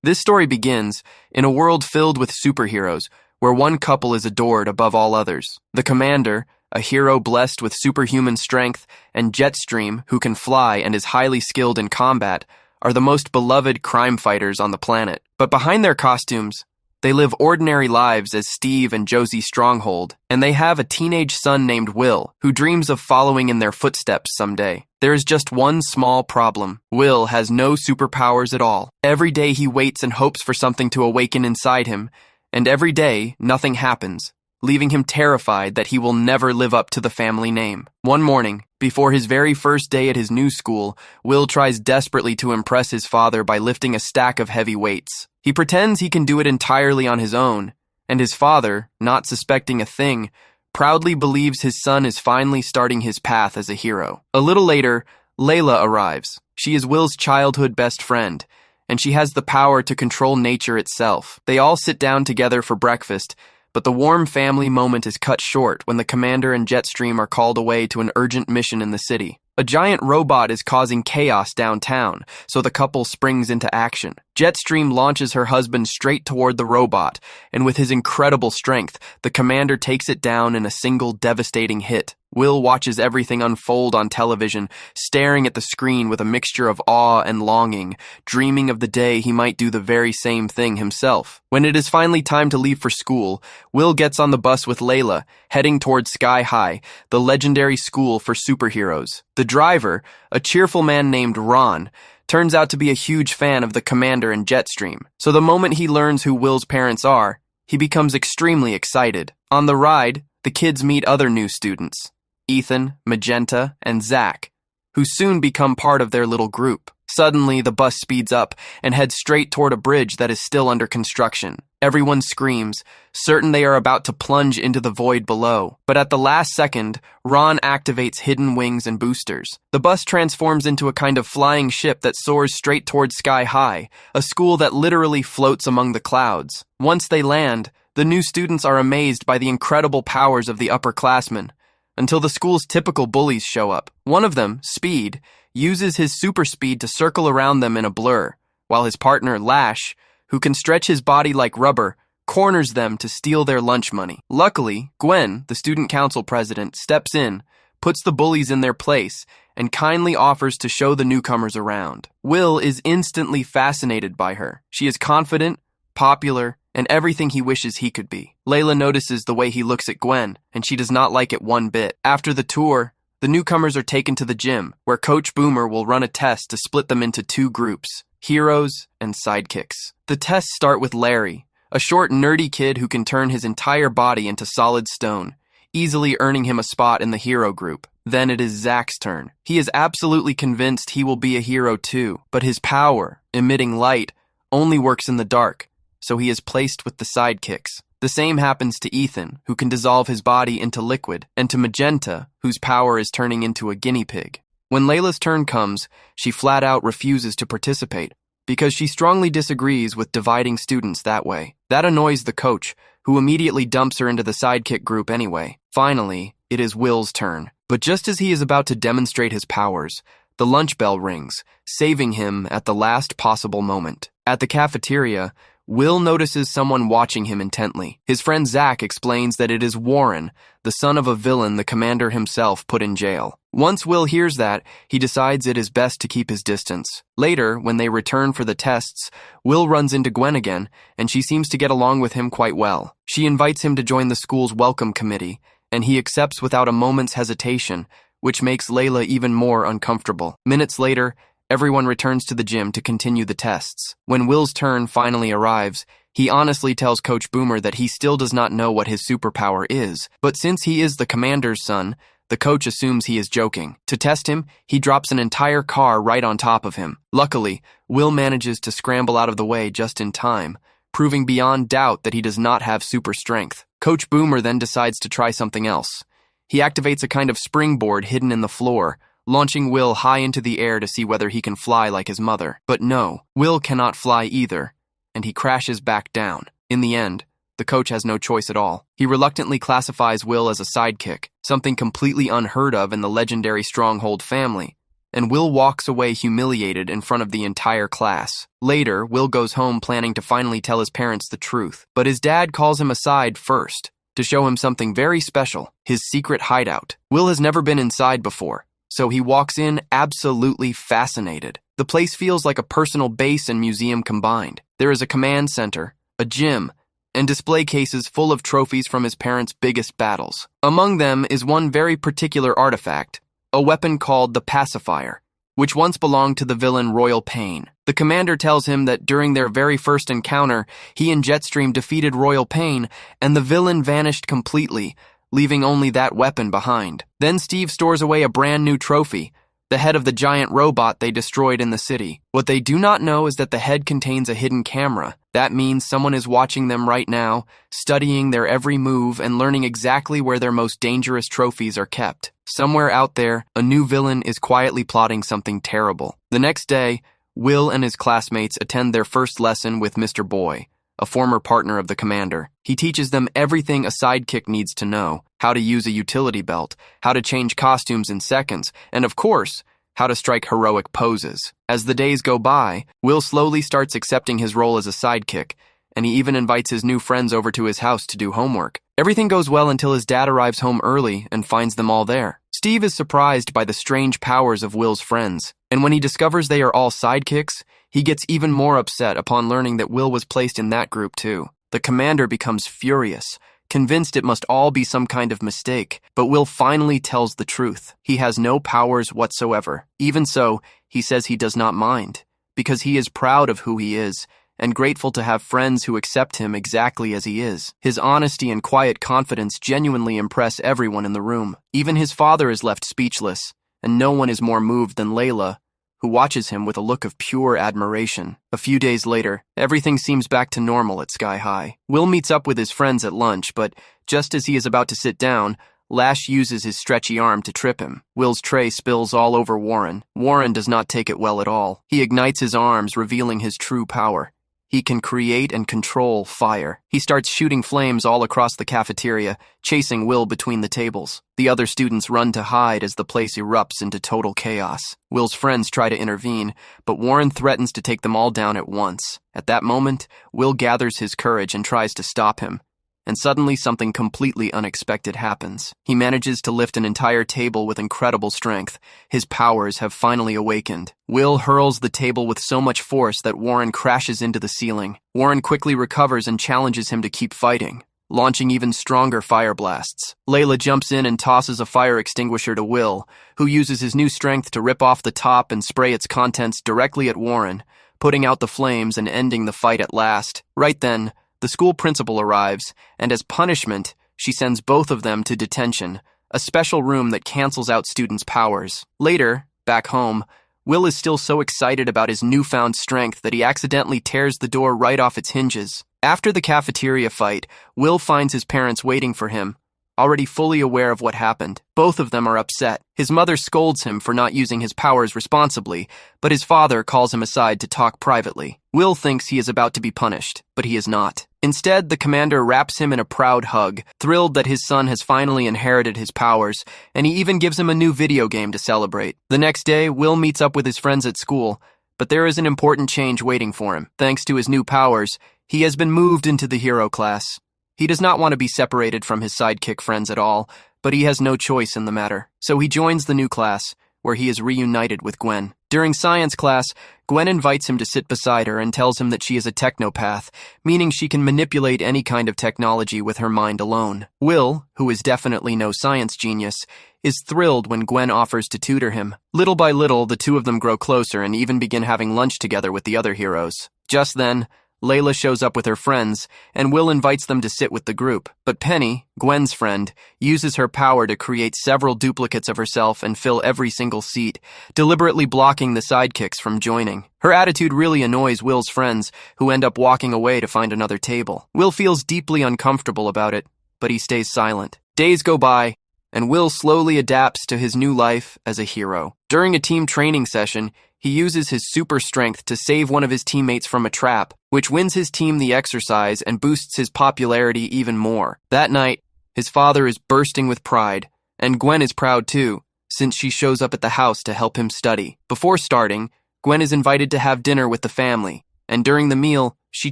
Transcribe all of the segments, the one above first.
This story begins in a world filled with superheroes, where one couple is adored above all others. The commander, a hero blessed with superhuman strength, and Jetstream, who can fly and is highly skilled in combat, are the most beloved crime fighters on the planet. But behind their costumes, they live ordinary lives as Steve and Josie Stronghold, and they have a teenage son named Will, who dreams of following in their footsteps someday. There is just one small problem. Will has no superpowers at all. Every day he waits and hopes for something to awaken inside him, and every day nothing happens, leaving him terrified that he will never live up to the family name. One morning, before his very first day at his new school, Will tries desperately to impress his father by lifting a stack of heavy weights. He pretends he can do it entirely on his own, and his father, not suspecting a thing, proudly believes his son is finally starting his path as a hero. A little later, Layla arrives. She is Will's childhood best friend, and she has the power to control nature itself. They all sit down together for breakfast, but the warm family moment is cut short when the commander and Jetstream are called away to an urgent mission in the city. A giant robot is causing chaos downtown, so the couple springs into action. Jetstream launches her husband straight toward the robot, and with his incredible strength, the commander takes it down in a single devastating hit. Will watches everything unfold on television, staring at the screen with a mixture of awe and longing, dreaming of the day he might do the very same thing himself. When it is finally time to leave for school, Will gets on the bus with Layla, heading toward Sky High, the legendary school for superheroes. The driver, a cheerful man named Ron, turns out to be a huge fan of the commander and Jetstream, so the moment he learns who Will's parents are, he becomes extremely excited. On the ride, the kids meet other new students, Ethan, Magenta, and Zach, who soon become part of their little group. Suddenly, the bus speeds up and heads straight toward a bridge that is still under construction. Everyone screams, certain they are about to plunge into the void below. But at the last second, Ron activates hidden wings and boosters. The bus transforms into a kind of flying ship that soars straight toward Sky High, a school that literally floats among the clouds. Once they land, the new students are amazed by the incredible powers of the upperclassmen, until the school's typical bullies show up. One of them, Speed, uses his super speed to circle around them in a blur, while his partner, Lash, who can stretch his body like rubber, corners them to steal their lunch money. Luckily, Gwen, the student council president, steps in, puts the bullies in their place, and kindly offers to show the newcomers around. Will is instantly fascinated by her. She is confident, popular, and everything he wishes he could be. Layla notices the way he looks at Gwen, and she does not like it one bit. After the tour, the newcomers are taken to the gym, where Coach Boomer will run a test to split them into two groups, heroes and sidekicks. The tests start with Larry, a short, nerdy kid who can turn his entire body into solid stone, easily earning him a spot in the hero group. Then it is Zach's turn. He is absolutely convinced he will be a hero too, but his power, emitting light, only works in the dark, so he is placed with the sidekicks. The same happens to Ethan, who can dissolve his body into liquid, and to Magenta, whose power is turning into a guinea pig. When Layla's turn comes, she flat out refuses to participate, because she strongly disagrees with dividing students that way. That annoys the coach, who immediately dumps her into the sidekick group anyway. Finally, it is Will's turn. But just as he is about to demonstrate his powers, the lunch bell rings, saving him at the last possible moment. At the cafeteria, Will notices someone watching him intently. His friend Zach explains that it is Warren, the son of a villain the commander himself put in jail. Once Will hears that, he decides it is best to keep his distance. Later, when they return for the tests, Will runs into Gwen again, and she seems to get along with him quite well. She invites him to join the school's welcome committee, and he accepts without a moment's hesitation, which makes Layla even more uncomfortable. Minutes later, everyone returns to the gym to continue the tests. When Will's turn finally arrives, he honestly tells Coach Boomer that he still does not know what his superpower is, but since he is the commander's son, the coach assumes he is joking. To test him, he drops an entire car right on top of him. Luckily, Will manages to scramble out of the way just in time, proving beyond doubt that he does not have super strength. Coach Boomer then decides to try something else. He activates a kind of springboard hidden in the floor, launching Will high into the air to see whether he can fly like his mother. But no, Will cannot fly either, and he crashes back down. In the end, the coach has no choice at all. He reluctantly classifies Will as a sidekick, something completely unheard of in the legendary Stronghold family, and Will walks away humiliated in front of the entire class. Later, Will goes home planning to finally tell his parents the truth, but his dad calls him aside first to show him something very special, his secret hideout. Will has never been inside before, so he walks in absolutely fascinated. The place feels like a personal base and museum combined. There is a command center, a gym, and display cases full of trophies from his parents' biggest battles. Among them is one very particular artifact, a weapon called the Pacifier, which once belonged to the villain Royal Pain. The commander tells him that during their very first encounter, he and Jetstream defeated Royal Pain, and the villain vanished completely, leaving only that weapon behind. Then Steve stores away a brand new trophy, the head of the giant robot they destroyed in the city. What they do not know is that the head contains a hidden camera. That means someone is watching them right now, studying their every move and learning exactly where their most dangerous trophies are kept. Somewhere out there, a new villain is quietly plotting something terrible. The next day, Will and his classmates attend their first lesson with Mr. Boy, a former partner of the commander. He teaches them everything a sidekick needs to know: how to use a utility belt, how to change costumes in seconds, and of course, how to strike heroic poses. As the days go by, Will slowly starts accepting his role as a sidekick, and he even invites his new friends over to his house to do homework. Everything goes well until his dad arrives home early and finds them all there. Steve is surprised by the strange powers of Will's friends, and when he discovers they are all sidekicks, he gets even more upset upon learning that Will was placed in that group too. The commander becomes furious, convinced it must all be some kind of mistake, but Will finally tells the truth. He has no powers whatsoever. Even so, he says he does not mind, because he is proud of who he is, and grateful to have friends who accept him exactly as he is. His honesty and quiet confidence genuinely impress everyone in the room. Even his father is left speechless, and no one is more moved than Layla, who watches him with a look of pure admiration. A few days later, everything seems back to normal at Sky High. Will meets up with his friends at lunch, but just as he is about to sit down, Lash uses his stretchy arm to trip him. Will's tray spills all over Warren. Warren does not take it well at all. He ignites his arms, revealing his true power. He can create and control fire. He starts shooting flames all across the cafeteria, chasing Will between the tables. The other students run to hide as the place erupts into total chaos. Will's friends try to intervene, but Warren threatens to take them all down at once. At that moment, Will gathers his courage and tries to stop him. And suddenly something completely unexpected happens. He manages to lift an entire table with incredible strength. His powers have finally awakened. Will hurls the table with so much force that Warren crashes into the ceiling. Warren quickly recovers and challenges him to keep fighting, launching even stronger fire blasts. Layla jumps in and tosses a fire extinguisher to Will, who uses his new strength to rip off the top and spray its contents directly at Warren, putting out the flames and ending the fight at last. Right then, the school principal arrives, and as punishment, she sends both of them to detention, a special room that cancels out students' powers. Later, back home, Will is still so excited about his newfound strength that he accidentally tears the door right off its hinges. After the cafeteria fight, Will finds his parents waiting for him, already fully aware of what happened. Both of them are upset. His mother scolds him for not using his powers responsibly, but his father calls him aside to talk privately. Will thinks he is about to be punished, but he is not. Instead, the commander wraps him in a proud hug, thrilled that his son has finally inherited his powers, and he even gives him a new video game to celebrate. The next day, Will meets up with his friends at school, but there is an important change waiting for him. Thanks to his new powers, he has been moved into the hero class. He does not want to be separated from his sidekick friends at all, but he has no choice in the matter. So he joins the new class, where he is reunited with Gwen. During science class, Gwen invites him to sit beside her and tells him that she is a technopath, meaning she can manipulate any kind of technology with her mind alone. Will, who is definitely no science genius, is thrilled when Gwen offers to tutor him. Little by little, the two of them grow closer and even begin having lunch together with the other heroes. Just then, Layla shows up with her friends, and Will invites them to sit with the group. But Penny, Gwen's friend, uses her power to create several duplicates of herself and fill every single seat, deliberately blocking the sidekicks from joining. Her attitude really annoys Will's friends, who end up walking away to find another table. Will feels deeply uncomfortable about it, but he stays silent. Days go by, and Will slowly adapts to his new life as a hero. During a team training session, he uses his super strength to save one of his teammates from a trap, which wins his team the exercise and boosts his popularity even more. That night, his father is bursting with pride, and Gwen is proud too, since she shows up at the house to help him study. Before starting, Gwen is invited to have dinner with the family, and during the meal, she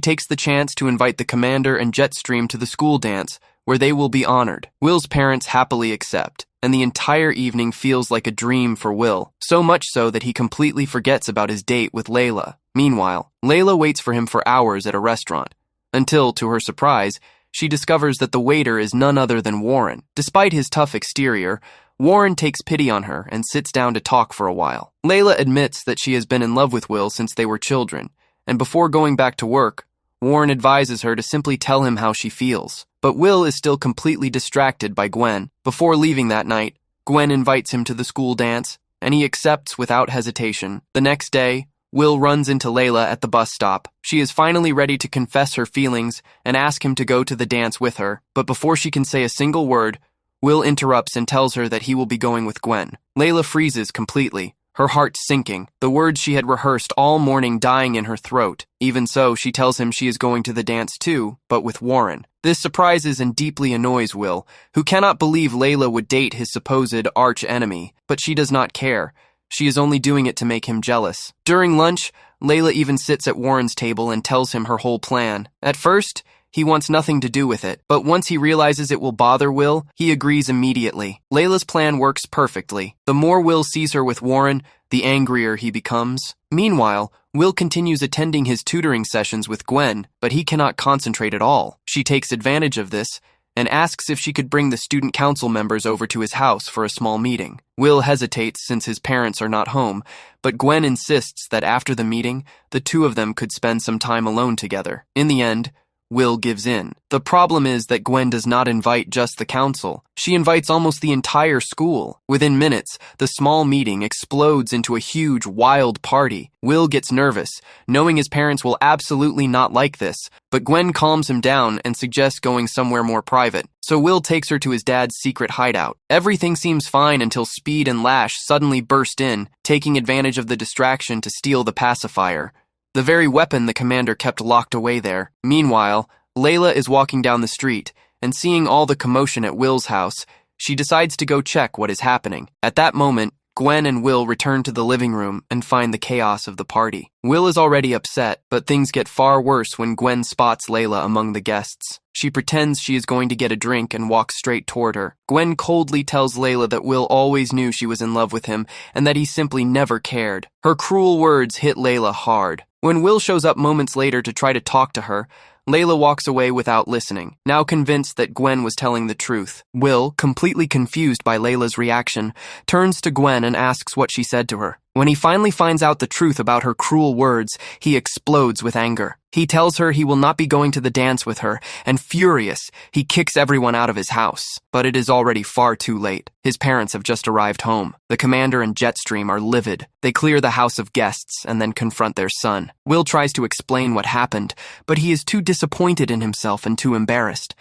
takes the chance to invite the Commander and Jetstream to the school dance, where they will be honored. Will's parents happily accept, and the entire evening feels like a dream for Will, so much so that he completely forgets about his date with Layla. Meanwhile, Layla waits for him for hours at a restaurant, until, to her surprise, she discovers that the waiter is none other than Warren. Despite his tough exterior, Warren takes pity on her and sits down to talk for a while. Layla admits that she has been in love with Will since they were children, and before going back to work, Warren advises her to simply tell him how she feels. But Will is still completely distracted by Gwen. Before leaving that night, Gwen invites him to the school dance, and he accepts without hesitation. The next day, Will runs into Layla at the bus stop. She is finally ready to confess her feelings and ask him to go to the dance with her, but before she can say a single word, Will interrupts and tells her that he will be going with Gwen. Layla freezes completely, her heart sinking, the words she had rehearsed all morning dying in her throat. Even so, she tells him she is going to the dance too, but with Warren. This surprises and deeply annoys Will, who cannot believe Layla would date his supposed arch-enemy, but she does not care. She is only doing it to make him jealous. During lunch, Layla even sits at Warren's table and tells him her whole plan. At first, he wants nothing to do with it, but once he realizes it will bother Will, he agrees immediately. Layla's plan works perfectly. The more Will sees her with Warren, the angrier he becomes. Meanwhile, Will continues attending his tutoring sessions with Gwen, but he cannot concentrate at all. She takes advantage of this and asks if she could bring the student council members over to his house for a small meeting. Will hesitates since his parents are not home, but Gwen insists that after the meeting, the two of them could spend some time alone together. In the end, Will gives in. The problem is that Gwen does not invite just the council. She invites almost the entire school. Within minutes, the small meeting explodes into a huge, wild party. Will gets nervous, knowing his parents will absolutely not like this, but Gwen calms him down and suggests going somewhere more private. So Will takes her to his dad's secret hideout. Everything seems fine until Speed and Lash suddenly burst in, taking advantage of the distraction to steal the pacifier, the very weapon the commander kept locked away there. Meanwhile, Layla is walking down the street, and seeing all the commotion at Will's house, she decides to go check what is happening. At that moment, Gwen and Will return to the living room and find the chaos of the party. Will is already upset, but things get far worse when Gwen spots Layla among the guests. She pretends she is going to get a drink and walks straight toward her. Gwen coldly tells Layla that Will always knew she was in love with him and that he simply never cared. Her cruel words hit Layla hard. When Will shows up moments later to try to talk to her, Layla walks away without listening, now convinced that Gwen was telling the truth. Will, completely confused by Layla's reaction, turns to Gwen and asks what she said to her. When he finally finds out the truth about her cruel words, he explodes with anger. He tells her he will not be going to the dance with her, and furious, he kicks everyone out of his house. But it is already far too late. His parents have just arrived home. The commander and Jetstream are livid. They clear the house of guests and then confront their son. Will tries to explain what happened, but he is too disappointed in himself and too embarrassed.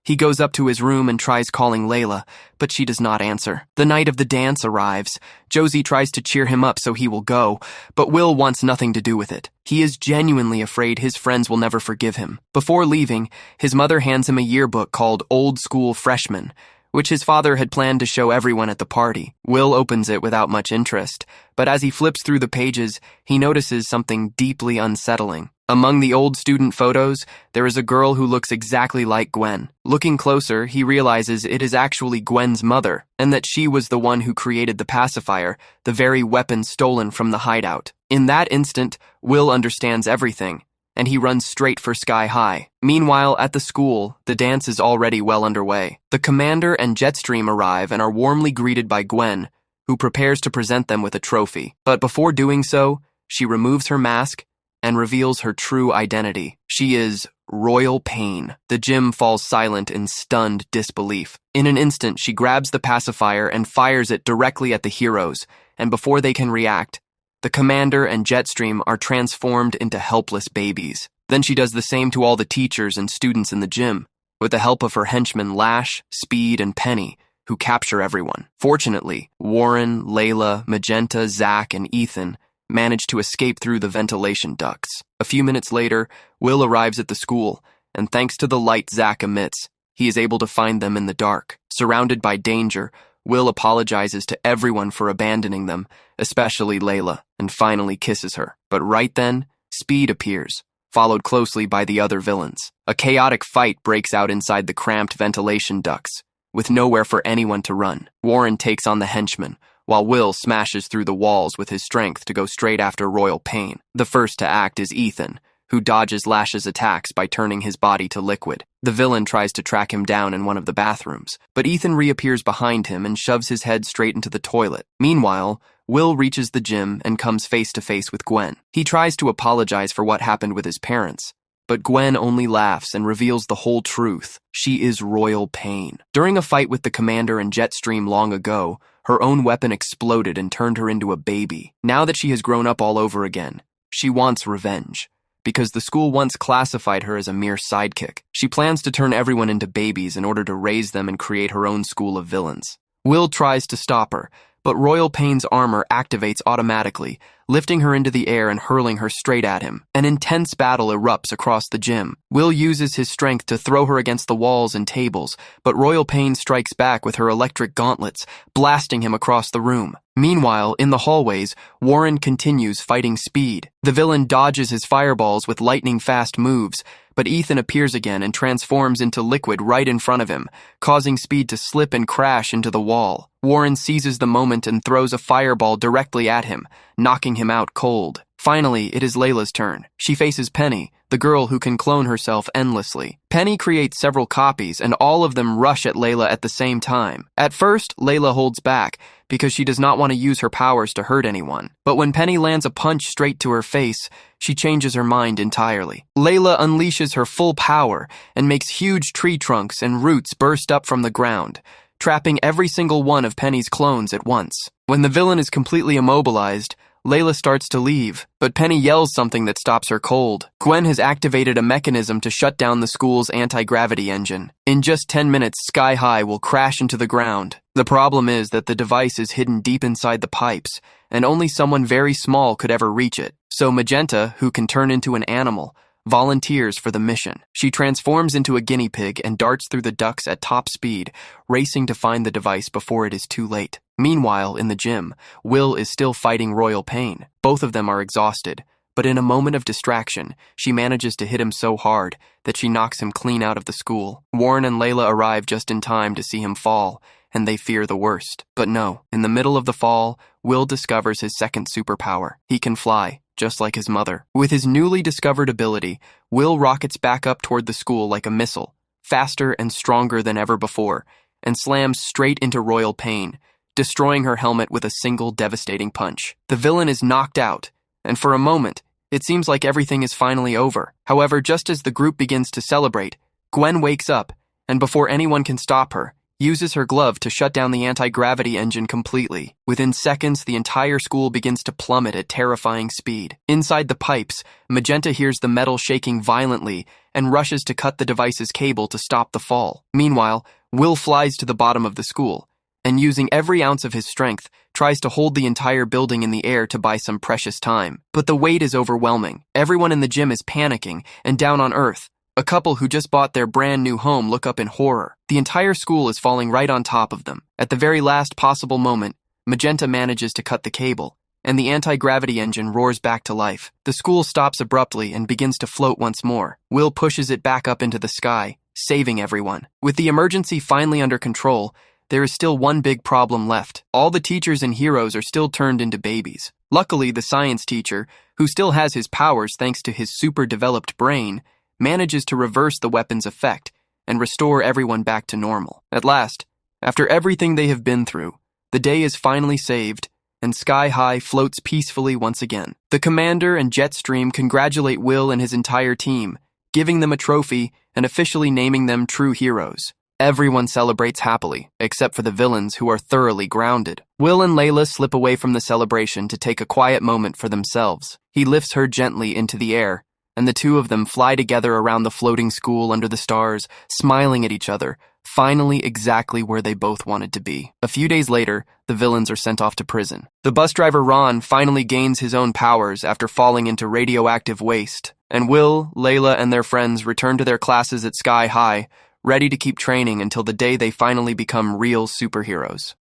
He goes up to his room and tries calling Layla, but she does not answer. The night of the dance arrives. Josie tries to cheer him up so he will go, but Will wants nothing to do with it. He is genuinely afraid his friends will never forgive him. Before leaving, his mother hands him a yearbook called Old School Freshman, which his father had planned to show everyone at the party. Will opens it without much interest, but as he flips through the pages, he notices something deeply unsettling. Among the old student photos, there is a girl who looks exactly like Gwen. Looking closer, he realizes it is actually Gwen's mother, and that she was the one who created the pacifier, the very weapon stolen from the hideout. In that instant, Will understands everything, and he runs straight for Sky High. Meanwhile, at the school, the dance is already well underway. The commander and Jetstream arrive and are warmly greeted by Gwen, who prepares to present them with a trophy. But before doing so, she removes her mask and reveals her true identity. She is Royal Pain. The gym falls silent in stunned disbelief. In an instant, she grabs the pacifier and fires it directly at the heroes, and before they can react, the commander and Jetstream are transformed into helpless babies. Then she does the same to all the teachers and students in the gym, with the help of her henchmen Lash, Speed, and Penny, who capture everyone. Fortunately, Warren, Layla, Magenta, Zack, and Ethan manage to escape through the ventilation ducts. A few minutes later, Will arrives at the school, and thanks to the light Zack emits, he is able to find them in the dark. Surrounded by danger, Will apologizes to everyone for abandoning them, especially Layla, and finally kisses her. But right then, Speed appears, followed closely by the other villains. A chaotic fight breaks out inside the cramped ventilation ducts, with nowhere for anyone to run. Warren takes on the henchmen, while Will smashes through the walls with his strength to go straight after Royal Pain. The first to act is Ethan, who dodges Lash's attacks by turning his body to liquid. The villain tries to track him down in one of the bathrooms, but Ethan reappears behind him and shoves his head straight into the toilet. Meanwhile, Will reaches the gym and comes face to face with Gwen. He tries to apologize for what happened with his parents, but Gwen only laughs and reveals the whole truth. She is Royal Pain. During a fight with the Commander and Jetstream long ago, her own weapon exploded and turned her into a baby. Now that she has grown up all over again, she wants revenge, because the school once classified her as a mere sidekick. She plans to turn everyone into babies in order to raise them and create her own school of villains. Will tries to stop her, but Royal Pain's armor activates automatically, lifting her into the air and hurling her straight at him. An intense battle erupts across the gym. Will uses his strength to throw her against the walls and tables, but Royal Pain strikes back with her electric gauntlets, blasting him across the room. Meanwhile, in the hallways, Warren continues fighting Speed. The villain dodges his fireballs with lightning-fast moves, but Ethan appears again and transforms into liquid right in front of him, causing Speed to slip and crash into the wall. Warren seizes the moment and throws a fireball directly at him, knocking him out cold. Finally, it is Layla's turn. She faces Penny, the girl who can clone herself endlessly. Penny creates several copies, and all of them rush at Layla at the same time. At first, Layla holds back, because she does not want to use her powers to hurt anyone. But when Penny lands a punch straight to her face, she changes her mind entirely. Layla unleashes her full power and makes huge tree trunks and roots burst up from the ground, trapping every single one of Penny's clones at once. When the villain is completely immobilized, Layla starts to leave, but Penny yells something that stops her cold. Gwen has activated a mechanism to shut down the school's anti-gravity engine. In just 10 minutes, Sky High will crash into the ground. The problem is that the device is hidden deep inside the pipes, and only someone very small could ever reach it. So Magenta, who can turn into an animal, volunteers for the mission. She transforms into a guinea pig and darts through the ducts at top speed, racing to find the device before it is too late. Meanwhile, in the gym, Will is still fighting Royal Pain. Both of them are exhausted, but in a moment of distraction, she manages to hit him so hard that she knocks him clean out of the school. Warren and Layla arrive just in time to see him fall, and they fear the worst. But no, in the middle of the fall, Will discovers his second superpower. He can fly, just like his mother. With his newly discovered ability, Will rockets back up toward the school like a missile, faster and stronger than ever before, and slams straight into Royal Pain, destroying her helmet with a single devastating punch. The villain is knocked out, and for a moment, it seems like everything is finally over. However, just as the group begins to celebrate, Gwen wakes up, and before anyone can stop her, uses her glove to shut down the anti-gravity engine completely. Within seconds, the entire school begins to plummet at terrifying speed. Inside the pipes, Magenta hears the metal shaking violently and rushes to cut the device's cable to stop the fall. Meanwhile, Will flies to the bottom of the school, and using every ounce of his strength, tries to hold the entire building in the air to buy some precious time. But the weight is overwhelming. Everyone in the gym is panicking, and down on Earth, a couple who just bought their brand new home look up in horror. The entire school is falling right on top of them. At the very last possible moment, Magenta manages to cut the cable, and the anti-gravity engine roars back to life. The school stops abruptly and begins to float once more. Will pushes it back up into the sky, saving everyone. With the emergency finally under control, there is still one big problem left. All the teachers and heroes are still turned into babies. Luckily, the science teacher, who still has his powers thanks to his super-developed brain, manages to reverse the weapon's effect and restore everyone back to normal. At last, after everything they have been through, the day is finally saved, and Sky High floats peacefully once again. The Commander and Jetstream congratulate Will and his entire team, giving them a trophy and officially naming them true heroes. Everyone celebrates happily, except for the villains who are thoroughly grounded. Will and Layla slip away from the celebration to take a quiet moment for themselves. He lifts her gently into the air, and the two of them fly together around the floating school under the stars, smiling at each other, finally exactly where they both wanted to be. A few days later, the villains are sent off to prison. The bus driver Ron finally gains his own powers after falling into radioactive waste, and Will, Layla, and their friends return to their classes at Sky High, ready to keep training until the day they finally become real superheroes.